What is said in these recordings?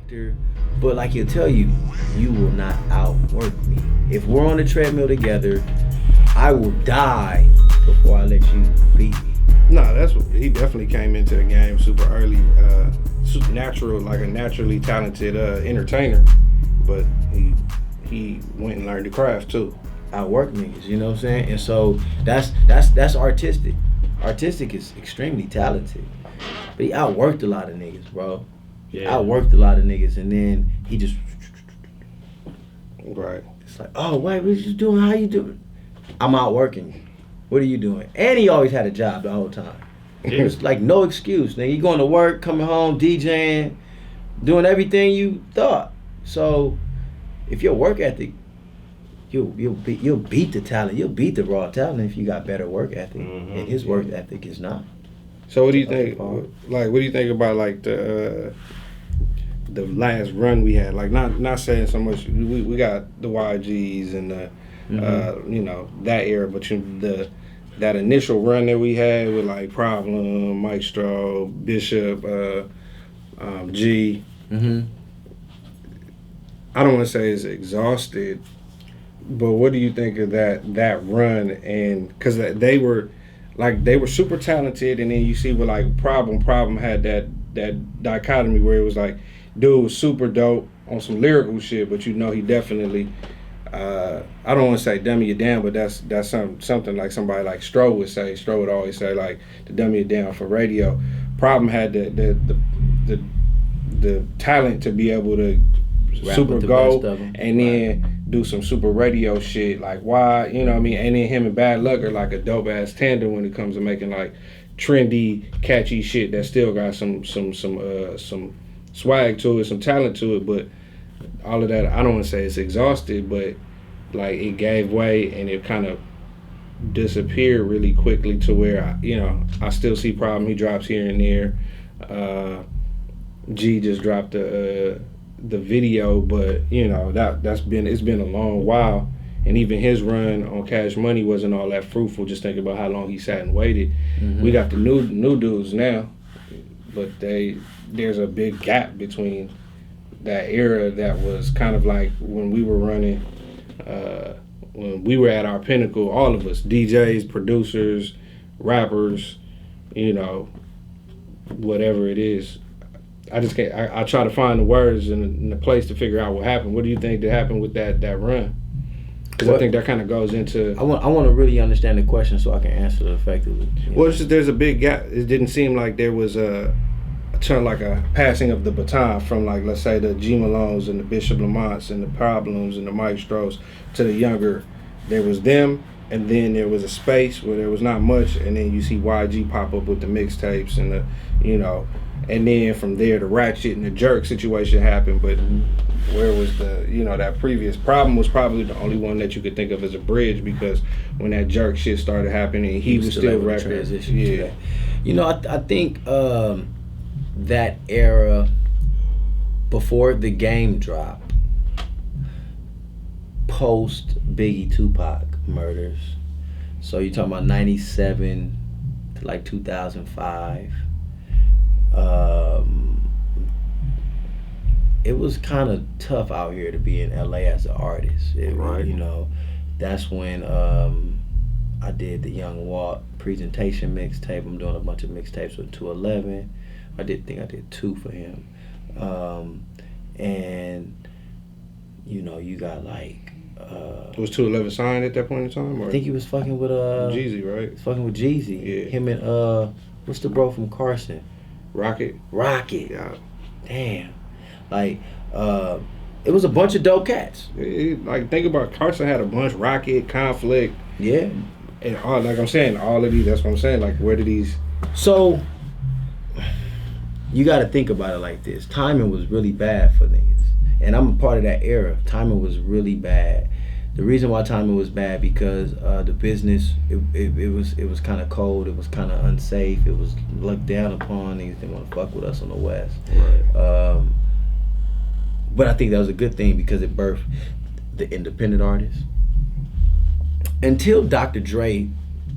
actor, but like he'll tell you, you will not outwork me. If we're on the treadmill together, I will die before I let you beat me. No, that's what he definitely came into the game super early, natural, like a naturally talented entertainer, but he went and learned the craft too. Outwork niggas, you know what I'm saying? And so that's artistic. Artistic is extremely talented, but he outworked a lot of niggas, bro. Yeah. Outworked a lot of niggas, and then he just right. It's like, oh wait, what you doing? How you doing? I'm outworking you. What are you doing? And he always had a job the whole time. It was like no excuse. Nigga, you going to work, coming home, DJing, doing everything you thought. So if your work ethic, you'll beat the talent. You'll beat the raw talent if you got better work ethic. Mm-hmm. And his work ethic is not. So what do you think? Like, what do you think about like the last run we had? Like, not saying so much. We got the YGs and the you know, that era, but that initial run that we had with like Problem, Maestro, Bishop, G. Mm-hmm. I don't want to say it's exhausted, but what do you think of that run? And because they were super talented, and then you see with like Problem had that dichotomy where it was like, dude was super dope on some lyrical shit, but you know he definitely. I don't want to say dummy you down, but that's something like somebody like Stro would say. Stro would always say like to dummy you down for radio. Problem had the talent to be able to rap super go and then do some super radio shit. Like why, you know what I mean? And then him and Bad Luck are like a dope ass tandem when it comes to making like trendy, catchy shit that still got some swag to it, some talent to it, but. All of that, I don't want to say it's exhausted, but like it gave way and it kind of disappeared really quickly to where I still see Problem. He drops here and there. G just dropped the video, but it's been a long while, and even his run on Cash Money wasn't all that fruitful. Just think about how long he sat and waited. Mm-hmm. We got the new dudes now, but there's a big gap between. That era that was kind of like when we were running, when we were at our pinnacle, all of us, DJs, producers, rappers, whatever it is. I just can't, I try to find the words and the place to figure out what happened. What do you think that happened with that run? Because I think that kind of goes into... I want to really understand the question so I can answer it effectively. Well, it's just, there's a big gap. It didn't seem like there was a passing of the baton from, like, let's say the G Malones and the Bishop Lamonts and the Problems and the Maestros to the younger. There was them, and then there was a space where there was not much, and then you see YG pop up with the mixtapes and and then from there the Ratchet and the Jerk situation happened. But where was that previous Problem was probably the only one that you could think of as a bridge, because when that Jerk shit started happening, he was still rapping. Yeah. I think that era before the Game drop, post Biggie Tupac murders, so you're talking about 97 to like 2005, it was kind of tough out here to be in LA as an artist. Right. That's when I did the Young Walt presentation mixtape. I'm doing a bunch of mixtapes with 211. I did 2 for him. And you got like was 211 signed at that point in time? Or? I think he was fucking with Jeezy, right? Fucking with Jeezy. Yeah. Him and what's the bro from Carson? Rocket. Yeah. Damn. Like it was a bunch of dope cats. Like, think about Carson had a bunch. Rocket, Conflict. Yeah. And all, like I'm saying, all of these, that's what I'm saying. Like, where did these... So, you got to think about it like this. Timing was really bad for niggas. And I'm a part of that era. Timing was really bad. The reason why timing was bad because the business, it was kind of cold. It was kind of unsafe. It was looked down upon. Niggas didn't want to fuck with us on the West. Right. But I think that was a good thing because it birthed the independent artists. Until Dr. Dre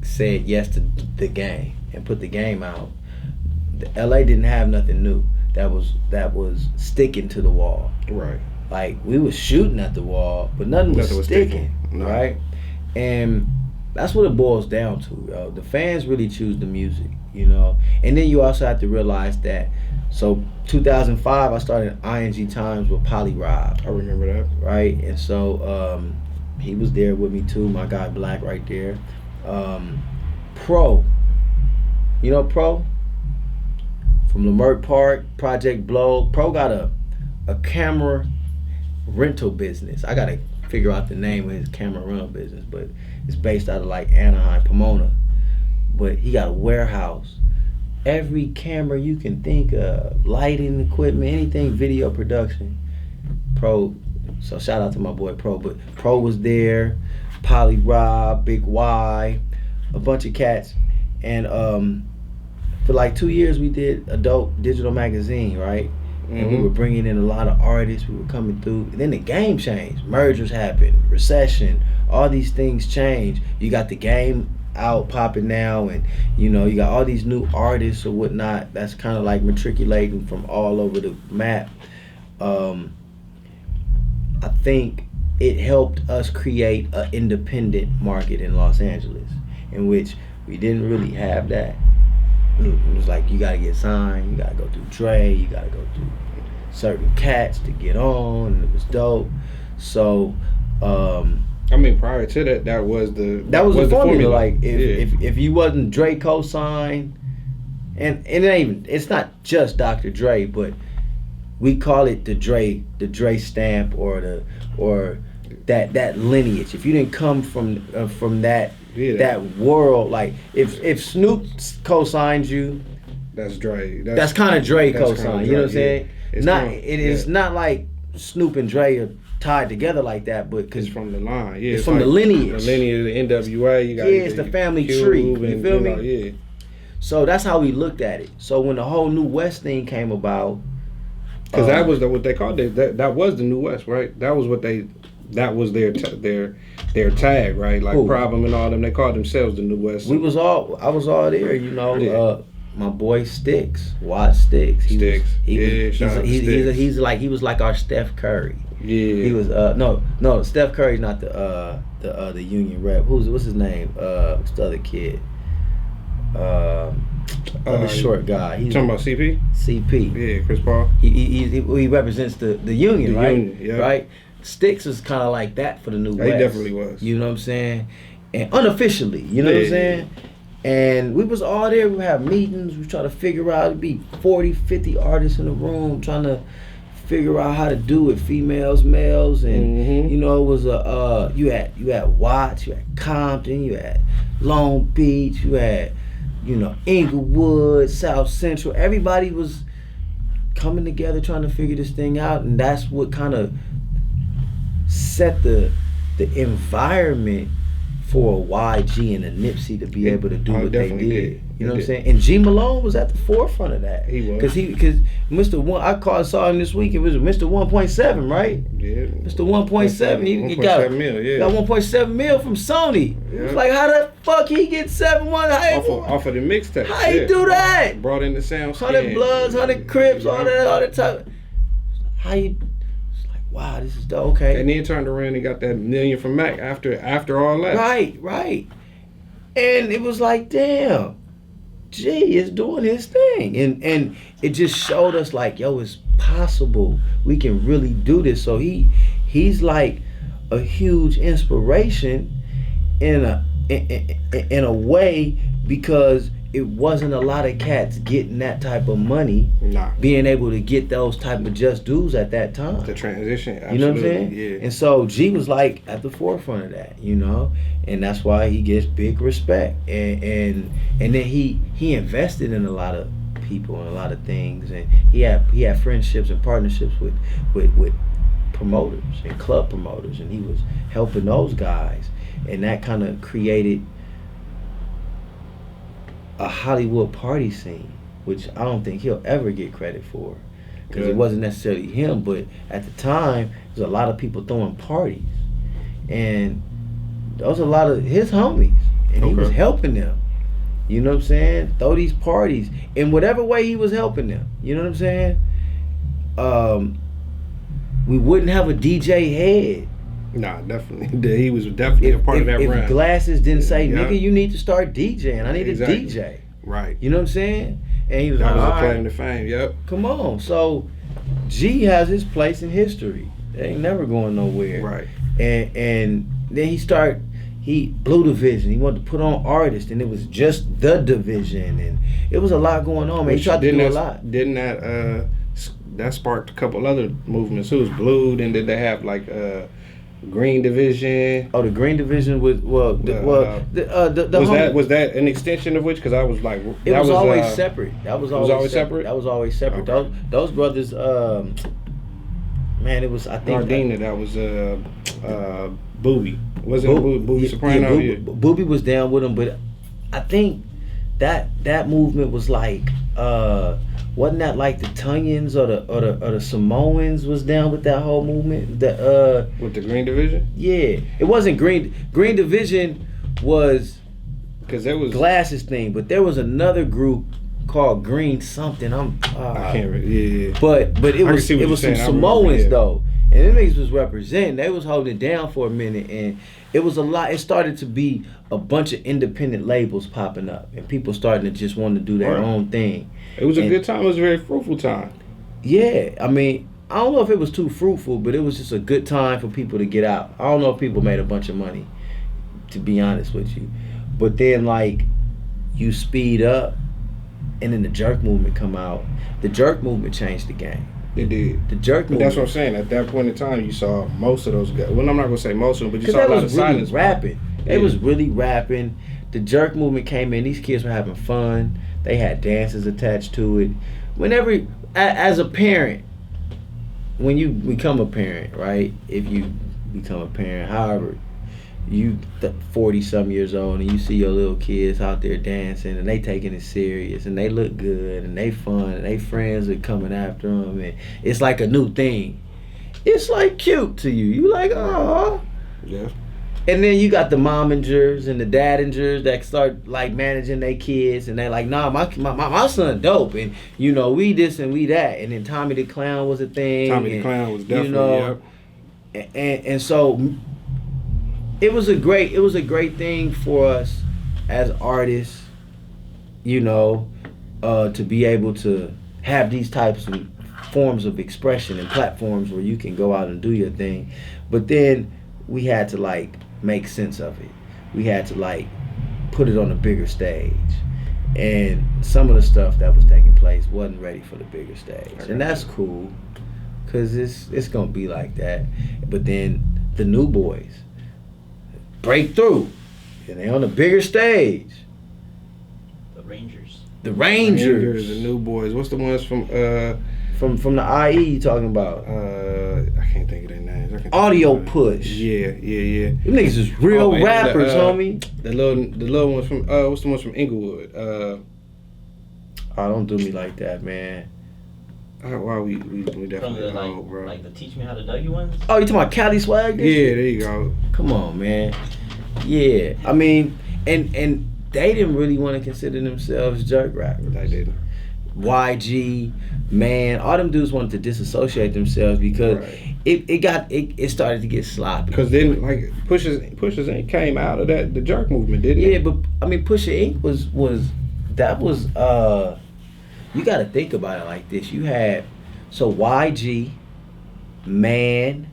said yes to the Game and put the Game out, LA didn't have nothing new. that was sticking to the wall. Right. Like we was shooting at the wall, but nothing was sticking. No. Right. And that's what it boils down to, yo. The fans really choose the music, you know. And then you also have to realize that. So 2005, I started ING Times with Polly Rob. I remember that. Right, and so he was there with me too. My guy Black right there. Pro, you know Pro from Leimert Park, Project Blow. Pro got a camera rental business. I gotta figure out the name of his camera rental business, but it's based out of like Anaheim, Pomona. But he got a warehouse. Every camera you can think of, lighting equipment, anything video production. Pro, so shout out to my boy Pro. But Pro was there, Polly Rob, Big Y, a bunch of cats. And for like 2 years we did a dope digital magazine, right? And we were bringing in a lot of artists. We were coming through. And then the game changed. Mergers happened, recession, all these things changed. You got the game out popping now, and you know you got all these new artists or whatnot that's kind of like matriculating from all over the map. I think it helped us create an independent market in Los Angeles, in which we didn't really have that. It was like you gotta get signed, you gotta go through Dre, you gotta go through certain cats to get on, and it was dope. So I mean, prior to that, that was the formula. Like if you wasn't Dre co-signed, and it's not just Dr. Dre, but we call it the Dre stamp or that lineage. If you didn't come from that world, like if Snoop co-signed you, that's Dre. That's kind of Dre co-signed. You know what I'm saying? It's not like Snoop and Dre are tied together like that, but because from the line, it's from like the lineage. The lineage of the NWA, you got it's the family tree. You feel me? Yeah. So that's how we looked at it. So when the whole New West thing came about, because that was what they called it. That was the New West, right? That was their tag, right? Like Problem and all them. They called themselves the New West. I was all there, you know. Yeah. My boy Sticks, Watt Sticks. He was like our Steph Curry. Yeah. He was no, Steph Curry's not the Union rep. What's his name? What's the other kid? The short guy. He's talking about CP? CP. Yeah, Chris Paul. He represents the Union, right? Union, yeah. Right? Sticks was kind of like that for the New West. He definitely was. You know what I'm saying? And unofficially, you know what I'm saying? And we was all there. We would have meetings. We try to figure out. It'd be 40, 50 artists in the room trying to figure out how to do it, females, males, and you know, it was you had Watts, you had Compton, you had Long Beach, you had, you know, Inglewood, South Central. Everybody was coming together trying to figure this thing out, and that's what kind of set the environment for a YG and a Nipsey to be able to do what they did. You know what I'm saying? And G Malone was at the forefront of that. He was. Because Mr. One, I saw him this week. It was Mr. 1.7, right? Yeah. Mr. 1.7. He got 1.7 mil. Yeah. Got 1.7 mil from Sony. Yeah. It was like, how the fuck he get 7-1? Off of the mixtape. How he do that? Brought in the sound. 100 Bloods, 100 Crips, all the time. How you? Wow, this is dope. Okay. And then turned around and got that million from Mac after all that. Right. And it was like, damn, G is doing his thing. And it just showed us like, yo, it's possible. We can really do this. So he's like a huge inspiration in a way, because it wasn't a lot of cats getting that type of money, being able to get those type of just dues at that time. The transition, absolutely. You know what I'm saying? Yeah. And so G was like at the forefront of that, you know, and that's why he gets big respect. And then he invested in a lot of people and a lot of things, and he had friendships and partnerships with promoters and club promoters, and he was helping those guys, and that kind of created a Hollywood party scene, which I don't think he'll ever get credit for, because it wasn't necessarily him, but at the time there's a lot of people throwing parties, and those are a lot of his homies, and he was helping them. You know what I'm saying? Throw these parties in whatever way he was helping them. You know what I'm saying? We wouldn't have a DJ head. Nah, definitely. He was definitely a part of that run. If Glasses didn't say, nigga, you need to start DJing. I need a DJ. Right. You know what I'm saying? And he was that like, was all claim right, to fame, yep. come on. So G has his place in history. They ain't never going nowhere. Right. And then he blew the vision. He wanted to put on artists, and it was just the division, and it was a lot going on, man. He tried to do a lot. Didn't that sparked a couple other movements? It was Blue, and did they have like Green Division? Oh, the Green Division was was that an extension of which? Because I was like, it was always separate. That was always separate. That was always separate. Okay. Those brothers, man, it was, I think Gardena. That was Booby. Wasn't Booby Soprano? Yeah, Booby was down with him, but I think that movement was like, wasn't that like the Tonyans or the Samoans was down with that whole movement? With the Green Division? Yeah, it wasn't Green Division was because there was Glasses thing, but there was another group called Green something. I can't remember. Yeah. But it was some Samoans though. And them niggas was representing. They was holding it down for a minute, and it was a lot. It started to be a bunch of independent labels popping up, and people starting to just want to do their own thing. It was a good time. It was a very fruitful time. Yeah, I mean, I don't know if it was too fruitful, but it was just a good time for people to get out. I don't know if people made a bunch of money, to be honest with you. But then, like, you speed up, and then the jerk movement come out. The jerk movement changed the game. It did. The jerk movement. That's what I'm saying. At that point in time, you saw most of those guys. Well, I'm not gonna say most of them, but you saw a lot of silence. Rapping. They was really rapping. The jerk movement came in. These kids were having fun. They had dances attached to it. Whenever, as a parent, when you become a parent, right? If you become a parent, however, you 40-some years old and you see your little kids out there dancing and they taking it serious and they look good and they fun and they friends are coming after them and it's like a new thing. It's like cute to you. You like, oh. Yeah. And then you got the momingers and the dadingers that start like managing their kids and they like, nah, my son dope and you know we this and we that. And then Tommy the Clown was a thing. Tommy the Clown was definitely, and so it was a great thing for us as artists, you know, to be able to have these types of forms of expression and platforms where you can go out and do your thing. But then we had to like make sense of it. We had to like put it on a bigger stage. And some of the stuff that was taking place wasn't ready for the bigger stage. And that's cool, because it's going to be like that. But then the new boys break through, and they on a bigger stage. The Rangers. The new boys. What's the ones from the IE you talking about? I can't think of their names. Audio Push. Yeah. Them niggas is real rappers, homie. The little ones from what's the ones from Inglewood? Don't do me like that, man. Wow, we definitely from the, old, bro. Like the Teach Me How to Dougie ones? Oh, you talking about Cali Swag? Yeah, there you go. Come on, man. Yeah, I mean, and they didn't really want to consider themselves jerk rappers. They didn't. YG, man, all them dudes wanted to disassociate themselves because it started to get sloppy. Because then, like, Pushers Inc. came out of the jerk movement, didn't it? Yeah, but I mean, Pusha Inc. was you got to think about it like this. You had YG, Man.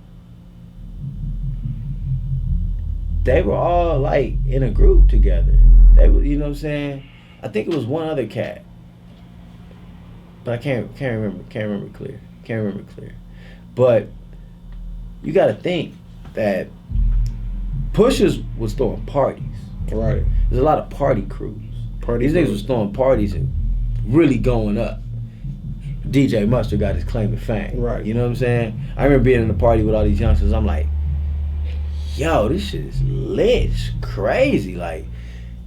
They were all like in a group together. They were, you know what I'm saying? I think it was one other cat, but I can't remember clear. But you got to think that Pushers was throwing parties. Right. There's a lot of party crews. These niggas was throwing parties and really going up. DJ Mustard got his claim to fame. Right. You know what I'm saying? I remember being in the party with all these youngsters. I'm like, yo, this shit is lit. It's crazy. Like,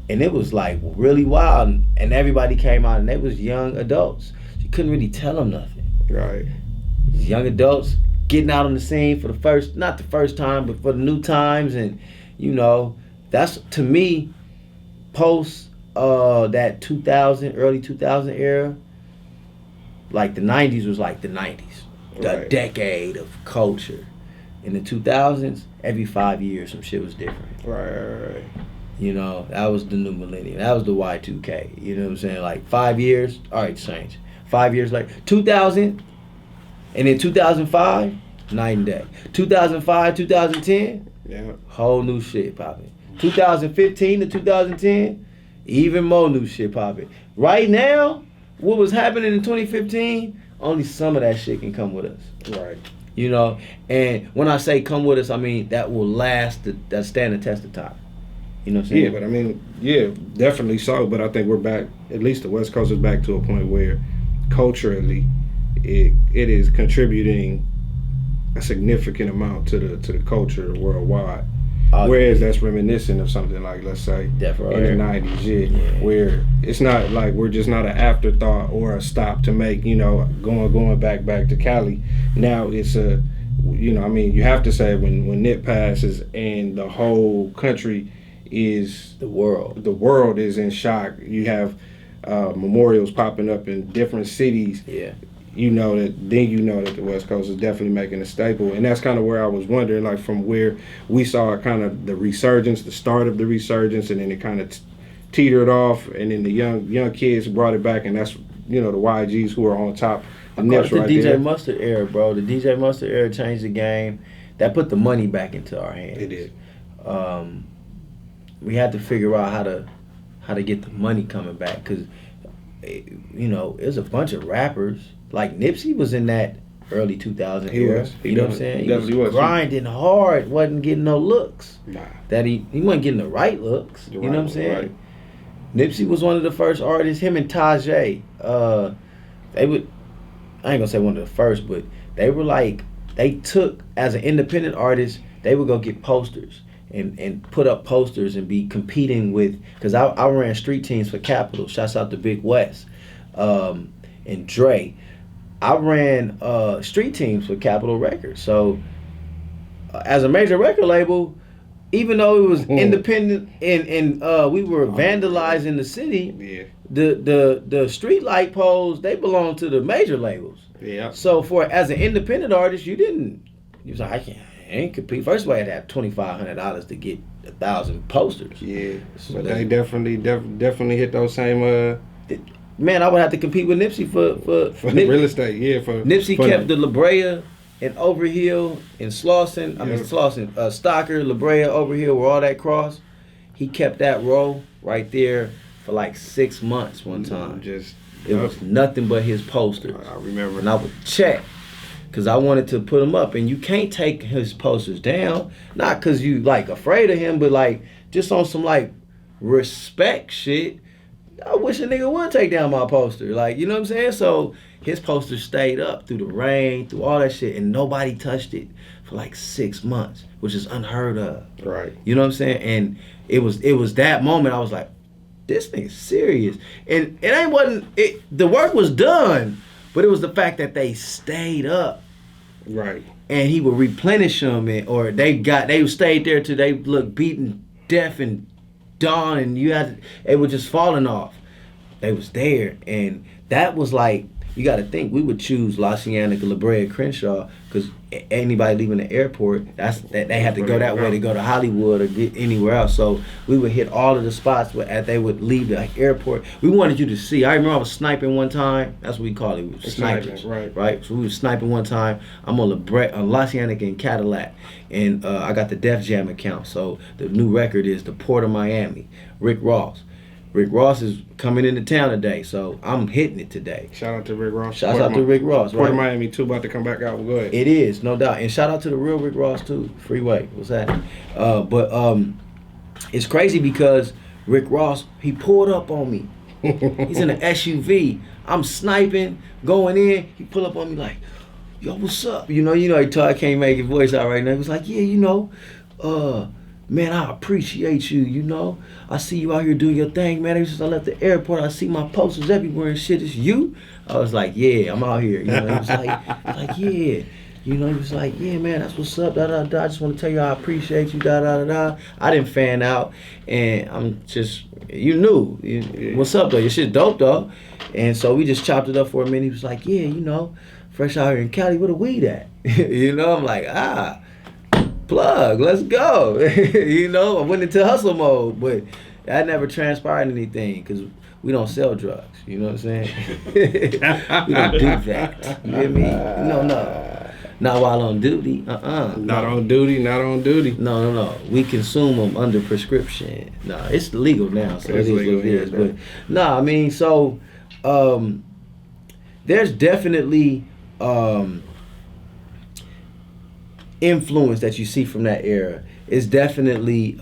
and it was like really wild. And everybody came out and they was young adults. You couldn't really tell them nothing. Right. Young adults getting out on the scene for not the first time, but for the new times. And, you know, that's, to me, post that 2000, early 2000 era, like the 90s was like the 90s. The decade of culture. In the 2000s, every 5 years some shit was different. Right. You know, that was the new millennium. That was the Y2K. You know what I'm saying? Like 5 years, all right, change. 5 years later, 2000, and then 2005, night and day. 2005, 2010, yeah, whole new shit popping. 2015 to 2010, even more new shit popping. Right now, what was happening in 2015, only some of that shit can come with us. Right. You know, and when I say come with us, I mean that will last, that stand the test of time. You know what I'm saying? Yeah, but I mean, yeah, definitely so. But I think we're back, at least the West Coast is back to a point where culturally it is contributing a significant amount to the culture worldwide. Whereas that's reminiscent of something like, let's say, in the 90s, where it's not like we're just not an afterthought or a stop to make, you know, going back to Cali. Now it's a, you know, I mean, you have to say when Nip passes and the whole country is, the world is in shock. You have memorials popping up in different cities. Yeah. You know that the West Coast is definitely making a staple, and that's kind of where I was wondering, like, from where we saw kind of the resurgence, the start of the resurgence, and then it kind of teetered off, and then the young kids brought it back, and that's, you know, the YGs who are on top. The DJ Mustard era, bro. The DJ Mustard era changed the game. That put the money back into our hands. It did. We had to figure out how to get the money coming back, because, you know, there's a bunch of rappers. Like Nipsey was in that early 2000 era. You know what I'm saying? He was grinding hard, wasn't getting no looks. Nah. That he wasn't getting the right looks. You know what I'm saying? Right. Nipsey was one of the first artists. Him and Tajay, I ain't gonna say one of the first, but they were like, they took, as an independent artist, they would go get posters and put up posters and be competing with, because I ran street teams for Capitol. Shouts out to Big West and Dre. I ran street teams for Capitol Records. So as a major record label, even though it was independent and we were vandalizing the city, the street light poles, they belong to the major labels. Yeah. So as an independent artist, you was like, I ain't compete. First of all, I had to have $2,500 to get 1,000 posters. Yeah. So but they definitely hit those same man, I would have to compete with Nipsey for real estate. Yeah, for Nipsey kept the La Brea and Overhill and Slauson. I mean Slauson, Stocker, La Brea, Overhill, where all that cross. He kept that row right there for like 6 months one time. It was nothing but his posters. I remember. And I would check, because I wanted to put him up, and you can't take his posters down, not because you like afraid of him, but like just on some like respect shit. I wish a nigga would take down my poster. Like, you know what I'm saying? So his poster stayed up through the rain, through all that shit, and nobody touched it for like 6 months, which is unheard of. Right. You know what I'm saying? And it was that moment I was like, this nigga's serious. And the work was done, but it was the fact that they stayed up. Right. And he would replenish them, or they stayed there till they looked beaten, deaf, and dawn, and it was just falling off. They was there, and that was like, you got to think, we would choose La Cienega, La Brea, Crenshaw, because anybody leaving the airport, they had to go that way to go to Hollywood or get anywhere else. So we would hit all of the spots where they would leave the airport. We wanted you to see. I remember I was sniping one time. That's what we call it. We were snipers, right? So we were sniping one time. I'm on La Cienega and Cadillac, and I got the Def Jam account. So the new record is The Port of Miami. Rick Ross. Rick Ross is coming into town today, so I'm hitting it today. Shout out to Rick Ross. Shout out to Rick Ross. Port of Miami too, about to come back out. Go ahead. It is, no doubt. And shout out to the real Rick Ross too. Freeway. What's that? But it's crazy because Rick Ross, he pulled up on me. He's in an SUV. I'm sniping, going in. He pull up on me like, yo, what's up? You know, I can't make his voice out right now. He was like, yeah, man, I appreciate you, I see you out here doing your thing, man. Ever since I left the airport, I see my posters everywhere and shit. It's you? I was like, yeah, I'm out here. He was like, yeah, You know, he was like, yeah, man, that's what's up, da da da. I just want to tell you I appreciate you, da da da da. I didn't fan out, and I'm just, you knew, what's up though? Your shit dope though. And so we just chopped it up for a minute. He was like, yeah, you know, fresh out here in Cali, where the weed at? You know, I'm like, plug, let's go. You know, I went into hustle mode, but that never transpired anything because we don't sell drugs. You know what I'm saying? We don't do that. You hear me? No. Not while on duty. Not on duty. No. We consume them under prescription. No, it's legal now, so it is what it is. But no, I mean, so there's definitely influence that you see from that era. It's definitely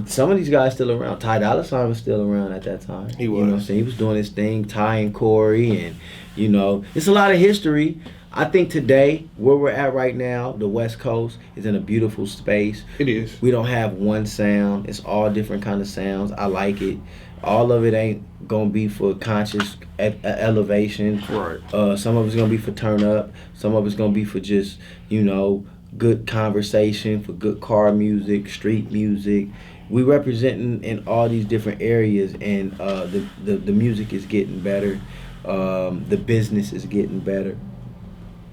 some of these guys still around. Ty Dolla $ign was still around at that time. He was. You know what I'm saying? He was doing his thing, Ty and Corey, and you know, it's a lot of history. I think today, where we're at right now, the West Coast is in a beautiful space. It is. We don't have one sound. It's all different kind of sounds. I like it. All of it ain't gonna be for conscious elevation. Right. Some of it's gonna be for turn up. Some of it's gonna be for just, you know, good conversation, for good car music, street music. We representing in all these different areas, and the music is getting better. The business is getting better.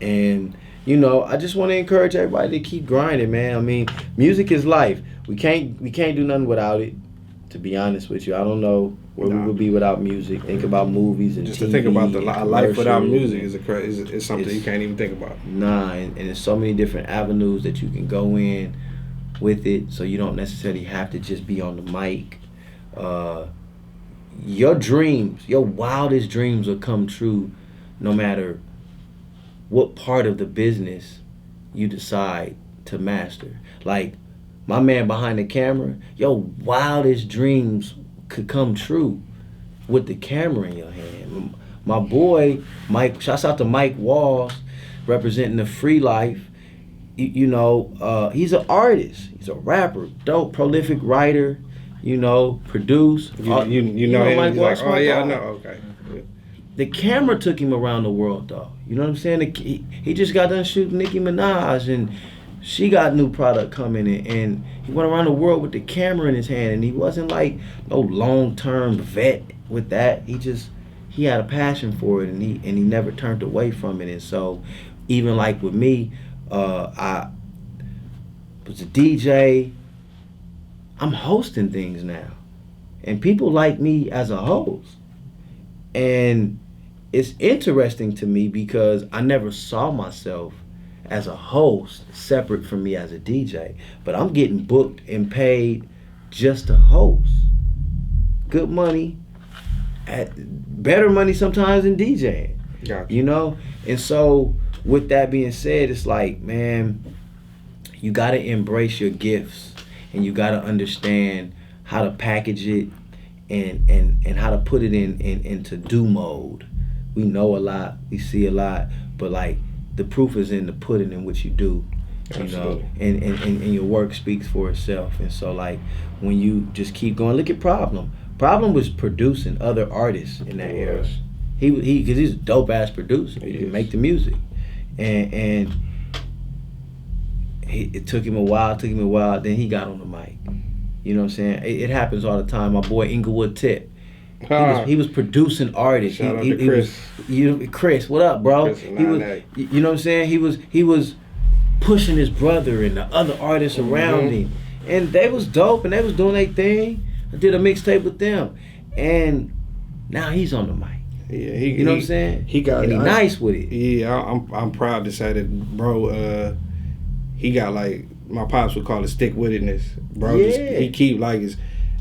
And, you know, I just want to encourage everybody to keep grinding, man. I mean, music is life. We can't do nothing without it, to be honest with you. I don't know where we would be without music. Think about movies and just TV, to think about the life without music is is something you can't even think about. Nah, and there's so many different avenues that you can go in with it, so you don't necessarily have to just be on the mic. Your dreams, your wildest dreams will come true no matter what part of the business you decide to master. Like, my man behind the camera, your wildest dreams could come true with the camera in your hand. My boy, Mike, shouts out to Mike Walls, representing the free life. You know, he's an artist. He's a rapper, dope, prolific writer, you know, produce. You know him, Mike he's Walls, like, oh yeah, I know, okay. The camera took him around the world, though. You know what I'm saying? He just got done shooting Nicki Minaj, and she got new product coming in, and he went around the world with the camera in his hand, and he wasn't like no long-term vet with that. He had a passion for it, and he never turned away from it. And so, even like with me, I was a DJ. I'm hosting things now, and people like me as a host. And it's interesting to me because I never saw myself as a host separate from me as a DJ. But I'm getting booked and paid just to host. Good money, better money sometimes than DJing. Gotcha. You know? And so with that being said, it's like, man, you got to embrace your gifts, and you got to understand how to package it and how to put it into do mode. We know a lot, we see a lot, but like the proof is in the pudding in what you do. You Absolutely. know, and your work speaks for itself. And so like when you just keep going, look at Problem. Problem was producing other artists in that era. He because he's a dope ass producer. He can make the music, and it took him a while. Then he got on the mic. You know what I'm saying? It happens all the time. My boy Inglewood Tip. He was producing artists. Shout out to Chris. Chris, what up, bro? Chris, He was, you know what I'm saying? He was pushing his brother and the other artists around him, and they was dope and they was doing their thing. I did a mixtape with them, and now he's on the mic. Yeah, you know what I'm saying? He got and he nice with it. Yeah, I'm proud to say that, bro. He got like my pops would call it stick with itness, bro. Yeah. He keep like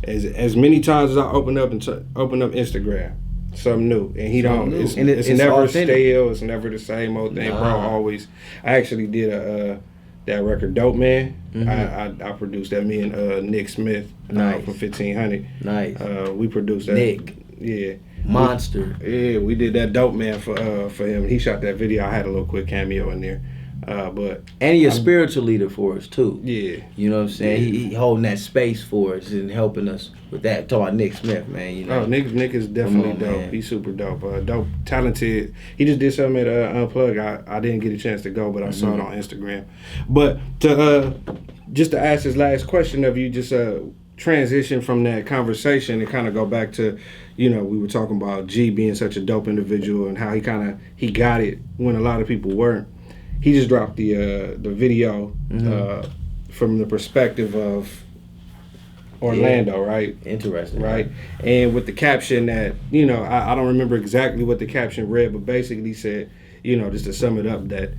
as many times as I open up Instagram, something new, and he don't. It's never authentic. stale. It's never the same old thing, bro. Always. I actually did that record, Dope Man. I produced that. Me and Nick Smith from 1500. Nice. We produced that. Nick. Yeah. Monster. We did that Dope Man for him. He shot that video. I had a little quick cameo in there. But and he a spiritual leader for us too. Yeah. You know what I'm saying? He holding that space for us and helping us with that. Talking about Nick Smith, man. You know. Oh, Nick is definitely dope. Man. He's super dope. Dope, talented. He just did something at Unplug. I didn't get a chance to go, but I saw it on Instagram. But just to ask this last question of you, just transition from that conversation and kind of go back to, you know, we were talking about G being such a dope individual and how he got it when a lot of people weren't. He just dropped the video from the perspective of Orlando, right? Interesting. Right? And with the caption that, you know, I don't remember exactly what the caption read, but basically said, you know, just to sum it up, that,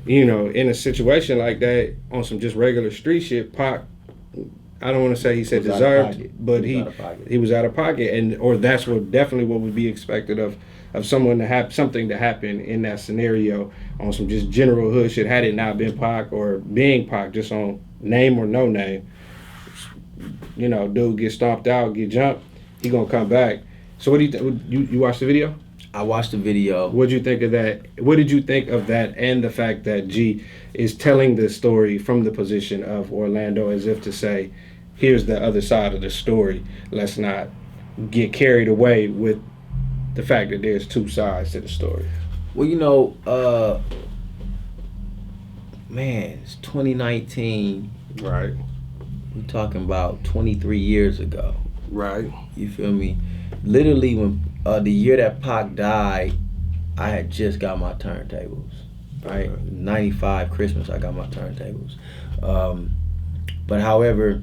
you know, in a situation like that, on some just regular street shit, Pac, I don't want to say he said deserved, but he was out of pocket, or that's definitely what would be expected of someone to have something to happen in that scenario on some just general hood shit. Had it not been Pac or being Pac, just on name or no name, you know, dude get stomped out, get jumped, he gonna come back. So what do you think? You watched the video? I watched the video. What did you think of that? What did you think of that and the fact that G is telling the story from the position of Orlando as if to say, here's the other side of the story. Let's not get carried away with the fact that there's two sides to the story. Well, you know, man, it's 2019. Right. We're talking about 23 years ago. Right. You feel me? Literally, when the year that Pac died, I had just got my turntables. Right. 95 Christmas, I got my turntables. But however,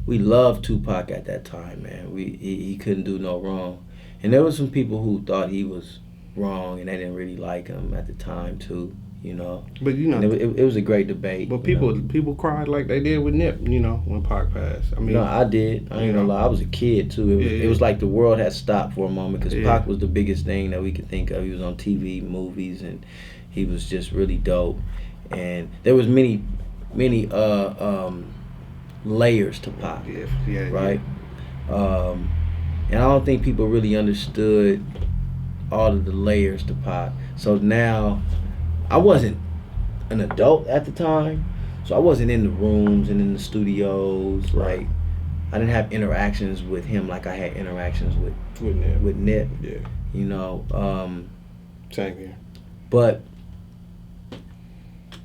we loved Tupac at that time, man. He couldn't do no wrong. And there was some people who thought he was wrong and they didn't really like him at the time too, you know. But you know, it was a great debate. But people cried like they did with Nip, you know, when Pac passed. I mean, no, I did. I ain't gonna lie. I was a kid too. It was like the world had stopped for a moment because Pac was the biggest thing that we could think of. He was on TV, movies, and he was just really dope. And there was many layers to Pac, right? And I don't think people really understood all of the layers to Pac. So now, I wasn't an adult at the time, so I wasn't in the rooms and in the studios. Like, I didn't have interactions with him like I had interactions with Nip. Yeah. You know. Same here. But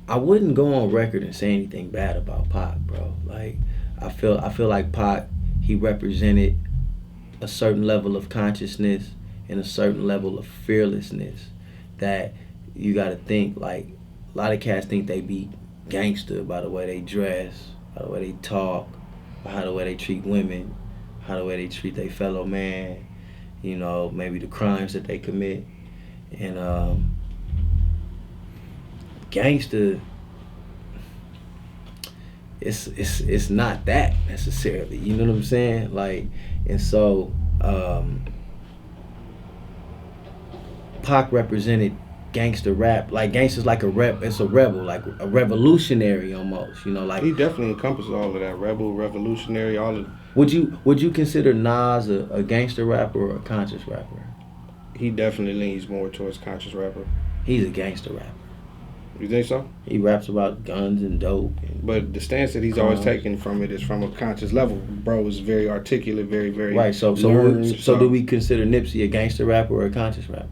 I wouldn't go on record and say anything bad about Pac, bro. Like, I feel like Pac, he represented a certain level of consciousness and a certain level of fearlessness that you got to think, like, a lot of cats think they be gangster by the way they dress, by the way they talk, by how the way they treat women, how the way they treat their fellow man, you know, maybe the crimes that they commit. And gangster, it's not that necessarily, you know what I'm saying? Like, and so Pac represented gangster rap. Like, gangster's like it's a rebel, like a revolutionary almost, you know, like. He definitely encompasses all of that, rebel, revolutionary, all of. Would you consider Nas a gangster rapper or a conscious rapper? He definitely leans more towards conscious rapper. He's a gangster rapper. You think so? He raps about guns and dope. But the stance that he's always taken from it is from a conscious level. Bro is very articulate, very, very right. So do we consider Nipsey a gangster rapper or a conscious rapper?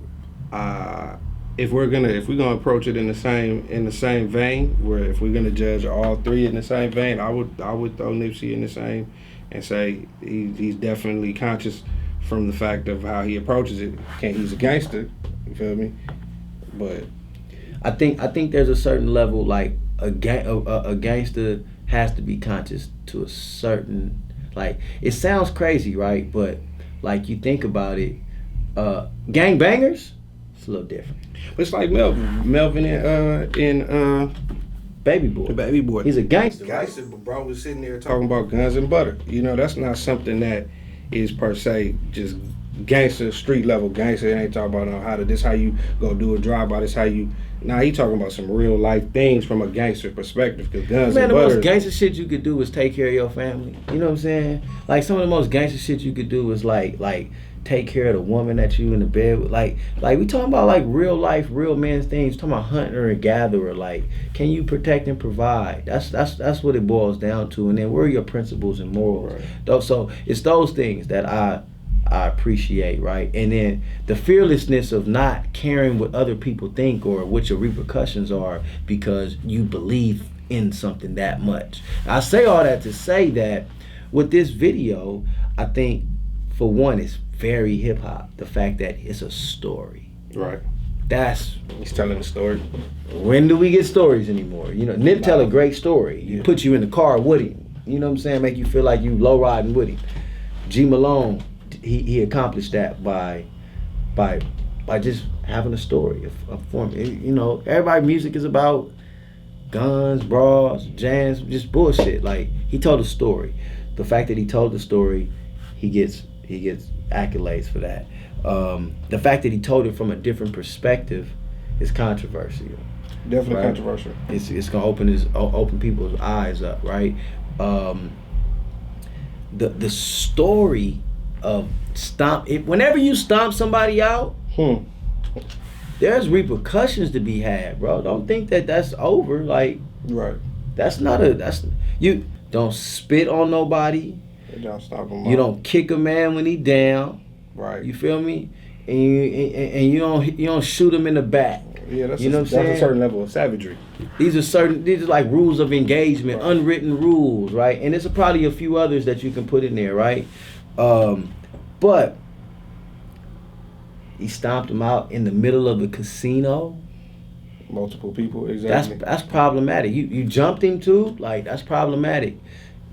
If we're gonna approach it in the same vein, where if we're gonna judge all three in the same vein, I would throw Nipsey in the same and say he's definitely conscious from the fact of how he approaches it. He's a gangster, you feel me? But I think there's a certain level, like a gangster has to be conscious to a certain, like, it sounds crazy, right? But like, you think about it, gangbangers, it's a little different. But it's like Melvin in Baby Boy. The Baby Boy. He's a gangster. Gangster, but bro was sitting there talking about guns and butter. You know, that's not something that is per se just gangster, street level gangster. It ain't talking about this how you go do a drive-by, this how you. Nah, he talking about some real life things from a gangster perspective. Cause guns and butter. The most gangster shit you could do is take care of your family. You know what I'm saying? Like, some of the most gangster shit you could do is like take care of the woman that you in the bed with? Like we talking about like real life, real man's things. Talking about hunter and gatherer. Like, can you protect and provide? That's what it boils down to. And then where are your principles and morals? Right. So it's those things that I appreciate, right? And then the fearlessness of not caring what other people think or what your repercussions are because you believe in something that much. I say all that to say that with this video, I think for one, it's very hip hop. The fact that it's a story. Right. He's telling a story. When do we get stories anymore? You know, Nip tell a great story. He put you in the car with him. You know what I'm saying? Make you feel like you low riding with him. G Malone, he accomplished that by just having a story, a form. You know, everybody's music is about guns, bras, jams, just bullshit. Like, he told a story. The fact that he told the story, he gets accolades for that. The fact that he told it from a different perspective is controversial. Definitely right? controversial. It's gonna open people's eyes up, right? The story of whenever you stomp somebody out, there's repercussions to be had, bro. Don't think that that's over. Like, right. You don't spit on nobody. Don't stop him. You don't kick a man when he down. Right. You feel me? And you don't shoot him in the back. Yeah, that's a certain level of savagery. These are like rules of engagement, right. Unwritten rules, right? And there's probably a few others that you can put in there, right? But he stomped him out in the middle of a casino. Multiple people, exactly. That's problematic. You jumped him too, like that's problematic.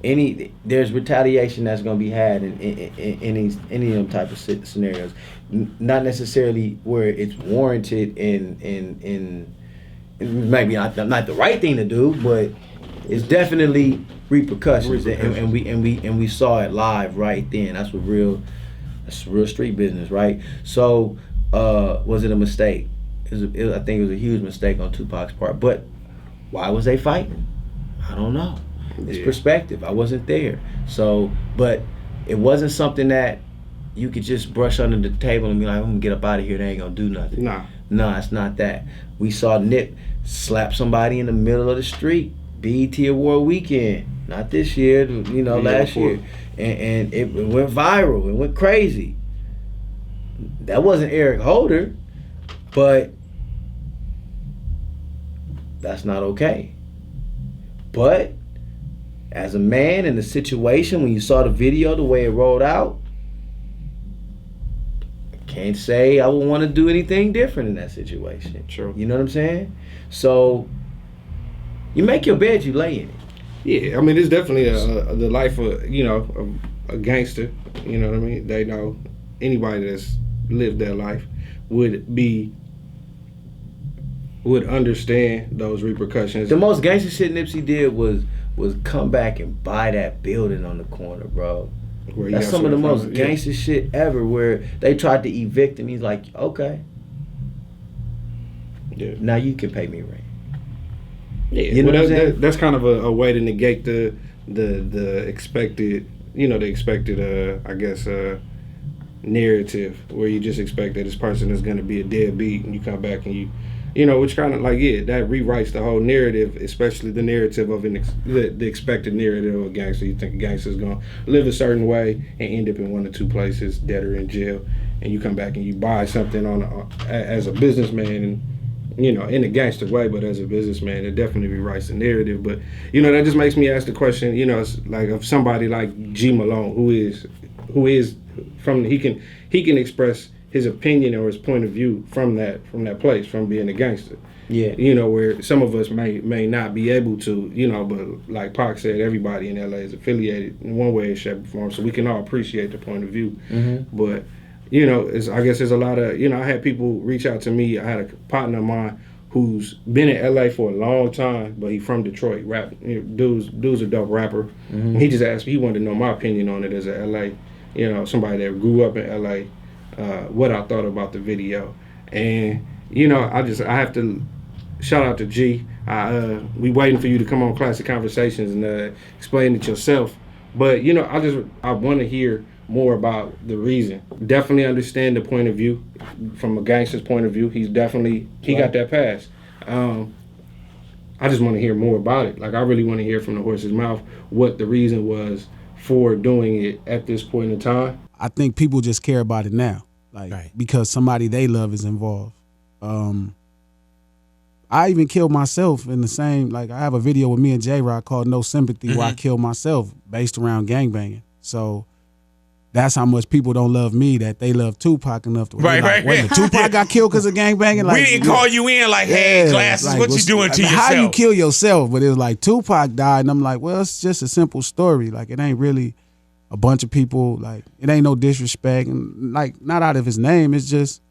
There's retaliation that's gonna be had in any of them type of scenarios. Not necessarily where it's warranted in maybe not the right thing to do, but it's definitely repercussions. And we saw it live right then. That's real street business, right? So was it a mistake? I think it was a huge mistake on Tupac's part. But why was they fighting? I don't know. It's perspective. I wasn't there. So, but it wasn't something that you could just brush under the table and be like, I'm gonna get up out of here, they ain't gonna do nothing. Nah, it's not that. We saw Nip slap somebody in the middle of the street, BET Award weekend. Not this year, last year. And it went viral, it went crazy. That wasn't Eric Holder, but that's not okay. But as a man in the situation, when you saw the video, the way it rolled out, I can't say I would want to do anything different in that situation. True. You know what I'm saying? So you make your bed, you lay in it. Yeah, I mean, it's definitely the life of a gangster. You know what I mean? They know anybody that's lived that life would understand those repercussions. The most gangster shit Nipsey did was come back and buy that building on the corner, bro. That's some of the most gangster shit ever, where they tried to evict him. He's like, okay. Yeah. Now you can pay me rent. Yeah, you know what I'm saying? That's kind of a way to negate the expected, I guess, narrative, where you just expect that this person is going to be a deadbeat, and you come back and which kind of that rewrites the whole narrative, especially the narrative of the expected narrative of a gangster. You think a gangster is going to live a certain way and end up in one or two places, dead or in jail, and you come back and you buy something as a businessman, and in a gangster way, but as a businessman, it definitely rewrites the narrative. But that just makes me ask the question, it's like of somebody like G Malone, who is from he can express his opinion or his point of view from that place, from being a gangster. Yeah. Where some of us may not be able to, but like Pac said, everybody in LA is affiliated in one way, shape, or form, so we can all appreciate the point of view. Mm-hmm. But I guess there's a lot of, I had people reach out to me. I had a partner of mine who's been in LA for a long time, but he's from Detroit. Dude's a dope rapper. Mm-hmm. He just asked me, he wanted to know my opinion on it as a LA, somebody that grew up in LA, what I thought about the video. And, I have to shout out to G. We waiting for you to come on Classic Conversations and explain it yourself. But, I want to hear more about the reason. Definitely understand the point of view from a gangster's point of view. He got that pass. I just want to hear more about it. Like, I really want to hear from the horse's mouth what the reason was for doing it at this point in time. I think people just care about it now, like because somebody they love is involved. I even killed myself in the same, like I have a video with me and J-Rock called No Sympathy where I killed myself based around gangbanging. So that's how much people don't love me, that they love Tupac enough to wait a minute, Tupac got killed because of gangbanging? Like, we didn't call you in like, hey, Glasses, like, what you doing to yourself? How you kill yourself? But it was like Tupac died, and I'm like, well, it's just a simple story. Like, it ain't really a bunch of people, like, it ain't no disrespect, and like, not out of his name. It's just,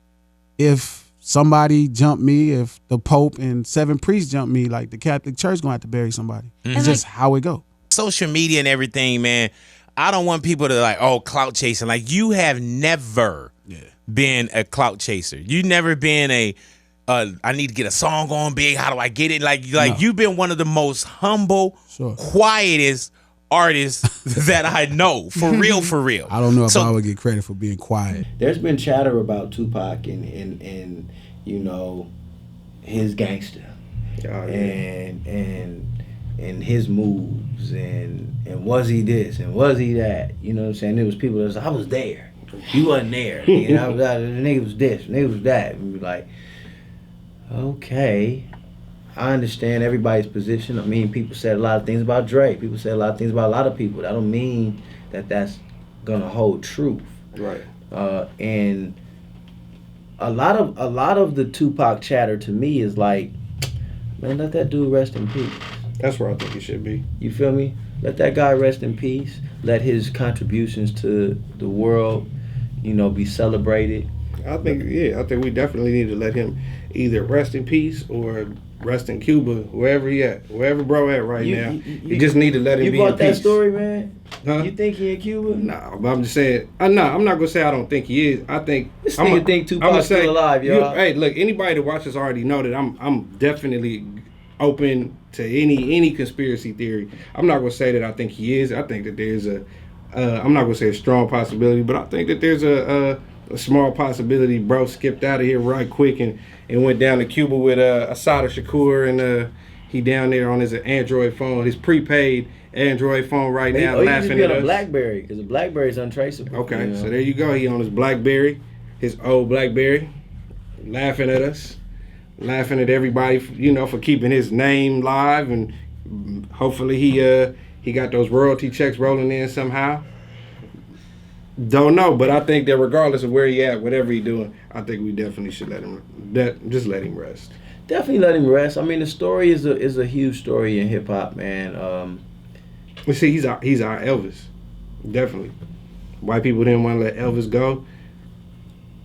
if somebody jumped me, if the Pope and 7 priests jumped me, like, the Catholic Church gonna have to bury somebody. It's just how it go. Social media and everything, man, I don't want people to like, oh, clout chasing. Like, you have never been a clout chaser. You never been I need to get a song on big. How do I get it? Like you've been one of the most humble, quietest artists that I know. For real, for real. I don't know if I would get credit for being quiet. There's been chatter about Tupac and you know, his gangster and his moves and was he this and was he that? You know what I'm saying? There was people that was like, I was there. You wasn't there. And I was the nigga was this, the nigga was that. And we like, okay. I understand everybody's position. I mean, people said a lot of things about Dre. People said a lot of things about a lot of people. That don't mean that that's gonna hold truth. Right. And a lot of the Tupac chatter to me is like, man, let that dude rest in peace. That's where I think it should be. You feel me? Let that guy rest in peace. Let his contributions to the world, you know, be celebrated. I think we definitely need to let him either rest in peace or rest in Cuba, wherever he at, wherever bro at right now. You just need to let him be in peace. You bought that story, man? Huh? You think he in Cuba? Nah, but I'm just saying. I'm not gonna say I don't think he is. I think this nigga think Tupac's still alive, y'all. Hey, look, anybody that watches already know that I'm definitely open to any conspiracy theory. I'm not gonna say that I think he is. I think that there's I'm not gonna say a strong possibility, but I think that there's a small possibility bro skipped out of here right quick and went down to Cuba with Asada Shakur, and he down there on his Android phone, his prepaid Android phone right now, laughing at us. On a BlackBerry, because the BlackBerry's untraceable. Okay, you know? So there you go. He on his BlackBerry, his old BlackBerry, laughing at us, laughing at everybody, you know, for keeping his name live, and hopefully he got those royalty checks rolling in somehow. Don't know, but I think that regardless of where he at, whatever he doing, I think we definitely should let him rest. Definitely let him rest. I mean, the story is a huge story in hip hop, man. You see, he's our Elvis, definitely. White people didn't want to let Elvis go.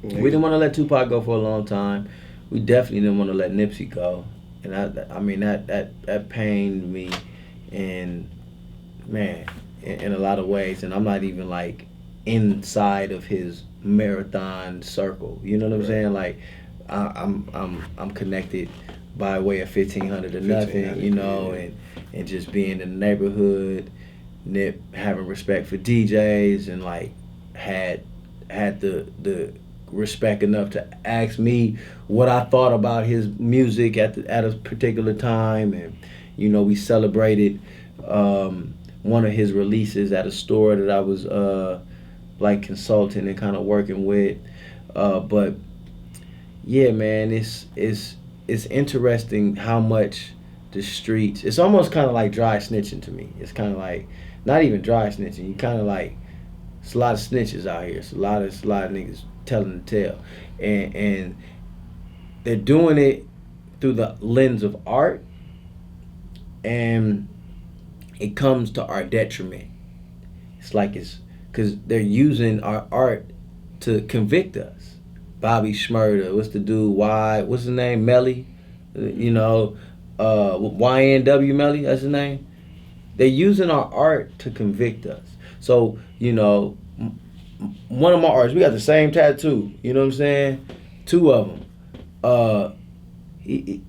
We didn't want to let Tupac go for a long time. We definitely didn't want to let Nipsey go, and I mean that pained me, and man, in a lot of ways. And I'm not even like inside of his marathon circle. You know what I'm saying? Like, I'm connected by way of 1500 or nothing, you know, and just being in the neighborhood, Nip having respect for DJs, and like had the respect enough to ask me what I thought about his music at a particular time. And you know, we celebrated one of his releases at a store that I was like consulting and kind of working with, but yeah, man, it's interesting how much the streets, it's almost kind of like dry snitching to me. It's kind of like not even dry snitching. You kind of like, it's a lot of snitches out here. It's a lot of niggas telling the tale, and they're doing it through the lens of art, and it comes to our detriment. It's like it's because they're using our art to convict us. Bobby Shmurda, what's the dude? What's his name? Melly, you know, YNW Melly, that's his name. They're using our art to convict us. So, you know, one of my artists, we got the same tattoo, you know what I'm saying? 2 of them. He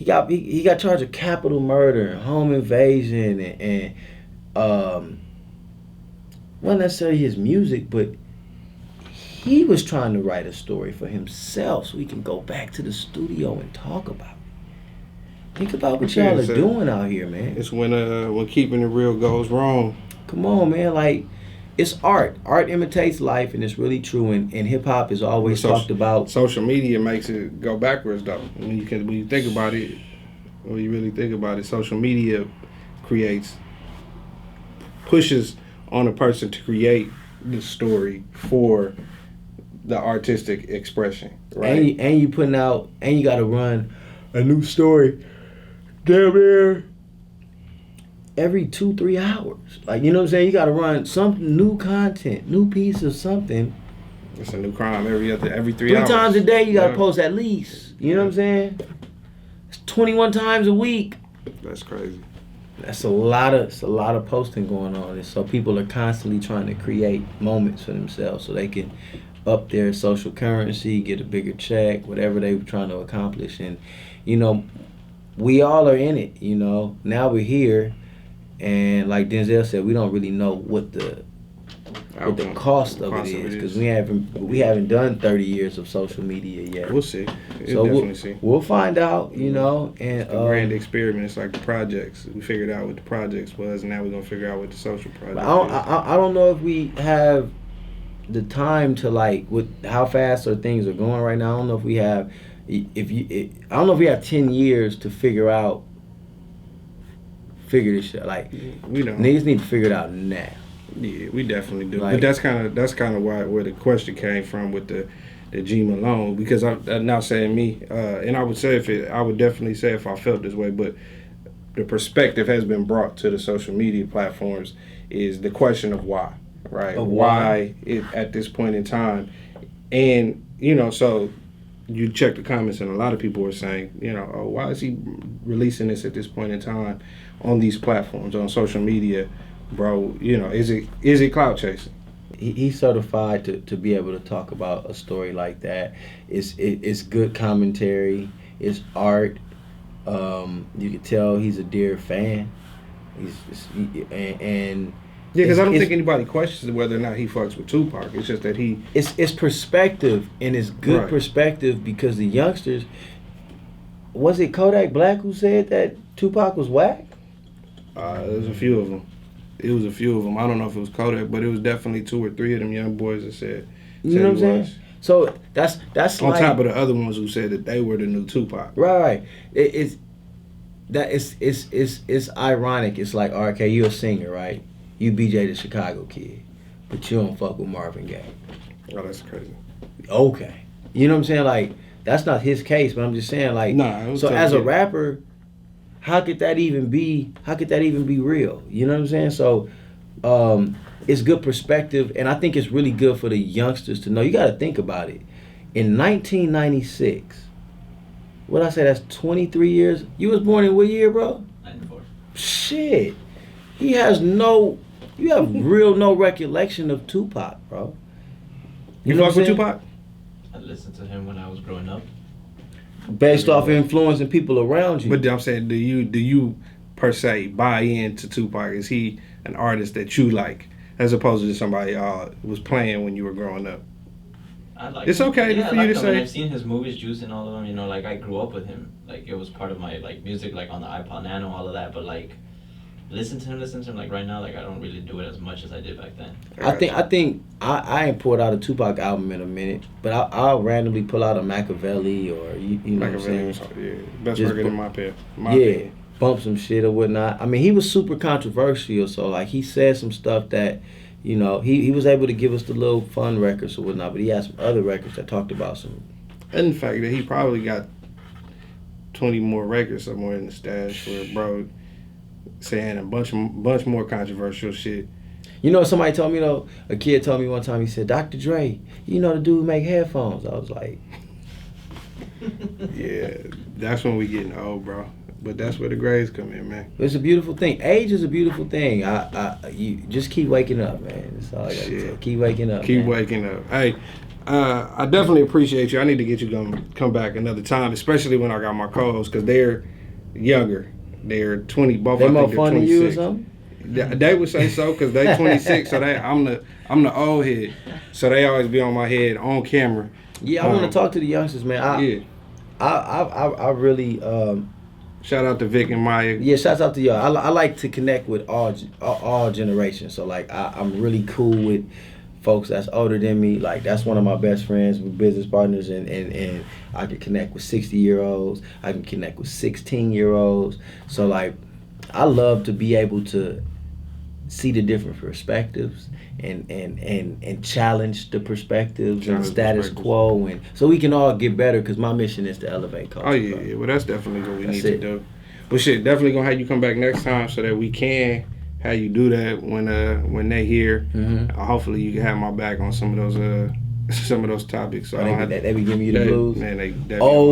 got charged of capital murder and home invasion and wasn't necessarily his music, but he was trying to write a story for himself so he can go back to the studio and talk about it. Think about what y'all are doing out here, man. It's when keeping it real goes wrong. Come on, man. Like, it's art. Art imitates life, and it's really true. And hip hop is always talked about. Social media makes it go backwards, though. When you think about it, when you really think about it, social media pushes on a person to create the story for the artistic expression, right? And you putting out, and you got to run a new story damn near every 2-3 hours. Like, you know what I'm saying? You got to run some new content, new piece of something. It's a new crime every 3 hours. 3 times a day you got to post at least. You know what I'm saying? It's 21 times a week. That's crazy. That's a lot of posting going on. And so people are constantly trying to create moments for themselves so they can up their social currency, get a bigger check, whatever they were trying to accomplish. And, you know, we all are in it, you know. Now we're here, and like Denzel said, we don't really know what the cost of it is, because we haven't done 30 years of social media yet. We'll see. We'll find out, you know. And the grand experiment. It's like the projects. We figured out what the projects was, and now we're gonna figure out what the social project is. I don't know if we have the time to, like, with how fast things are going right now. I don't know if we have. I don't know if we have 10 years to figure this shit. Like, we don't. Niggas need to figure it out now. Yeah, we definitely do. Like, but that's kind of where the question came from with the G Malone, because I'm not saying me, and I would definitely say if I felt this way, but the perspective has been brought to the social media platforms is the question of why, right? Why at this point in time, and you know, so you check the comments and a lot of people are saying, you know, oh, why is he releasing this at this point in time on these platforms, on social media, bro? You know, is it clout chasing? He's certified to be able to talk about a story like that. It's good commentary. It's art. You can tell he's a dear fan. Yeah, because I don't think anybody questions whether or not he fucks with Tupac. It's just that It's perspective, and it's good perspective, because the youngsters. Was it Kodak Black who said that Tupac was whack? There's a few of them. It was a few of them. I don't know if it was Kodak, but it was definitely 2 or 3 of them young boys that said. You know what I'm saying? So that's on like, top of the other ones who said that they were the new Tupac. Right. It's ironic. It's like, okay, you're a singer, right? You BJ the Chicago kid, but you don't fuck with Marvin Gaye. Oh, that's crazy. Okay. You know what I'm saying? Like, that's not his case, but I'm just saying, like, so as a rapper, how could that even be real? You know what I'm saying? So it's good perspective, and I think it's really good for the youngsters to know. You got to think about it. In 1996, what I say, that's 23 years. You was born in what year, bro? 94. Shit. You have no recollection of Tupac, bro. You fuck with Tupac? I listened to him when I was growing up. Based off influencing people around you. But I'm saying, do you per se buy into Tupac? Is he an artist that you like, as opposed to just somebody was playing when you were growing up? I like it's him. okay yeah, for you to say. I've seen his movies, Juice and all of them. You know, like, I grew up with him. Like, it was part of my, like, music, like, on the iPod Nano, all of that. But, like, listen to him like right now, like, I don't really do it as much as I did back then. I ain't pulled out a Tupac album in a minute, but I'll randomly pull out a Machiavelli, or you know what I'm saying? Yeah, best record in my opinion. Bump some shit or whatnot. I mean, he was super controversial, so, like, he said some stuff that, you know, he was able to give us the little fun records or whatnot, but he had some other records that talked about some. And the fact that he probably got 20 more records somewhere in the stash where bro saying a bunch more controversial shit. You know, somebody told me, though, a kid told me one time, he said, Dr. Dre, you know the dude who make headphones. I was like... Yeah, that's when we getting old, bro. But that's where the grades come in, man. It's a beautiful thing. Age is a beautiful thing. You just keep waking up, man. That's all I got to say. Keep waking up, Keep waking up. Hey, I definitely appreciate you. I need to get you to come back another time, especially when I got my co-hosts, because they're younger. They're 20, both. They I more think fun they're than you or 26. something? They would say so because they 26, so I'm the old head, so they always be on my head on camera. Yeah, I want to talk to the youngsters, man. I really shout out to Vic and Maya. Yeah, shouts out to y'all. I like to connect with all generations. So like I'm really cool with folks that's older than me. Like that's one of my best friends, with business partners, and I can connect with 60-year-olds. I can connect with 16-year-olds. So like I love to be able to see the different perspectives and challenge the perspectives and status quo, and so we can all get better, because my mission is to elevate culture. Oh yeah, well that's definitely what we need to do. But shit, definitely gonna have you come back next time so that we can have you do that when they here. Hopefully you can have my back on some of those topics. So they be giving you the blues. Man, they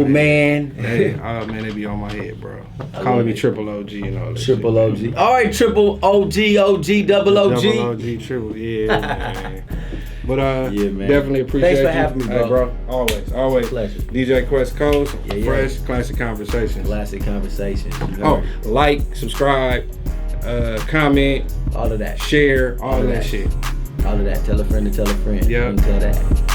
man. They be on my head, bro. Calling me Triple OG and all that. Triple OG. All right, Triple OG, double OG. Double OG, triple, yeah, man. But yeah, man. Definitely appreciate Thanks for having me, bro. Hey, bro. Always. Pleasure. DJ Qwess Coast, fresh, classic conversations. Classic conversations. Like, subscribe, comment, all of that. Share, all of that shit. All of that. Tell a friend to tell a friend. Yeah. Tell that.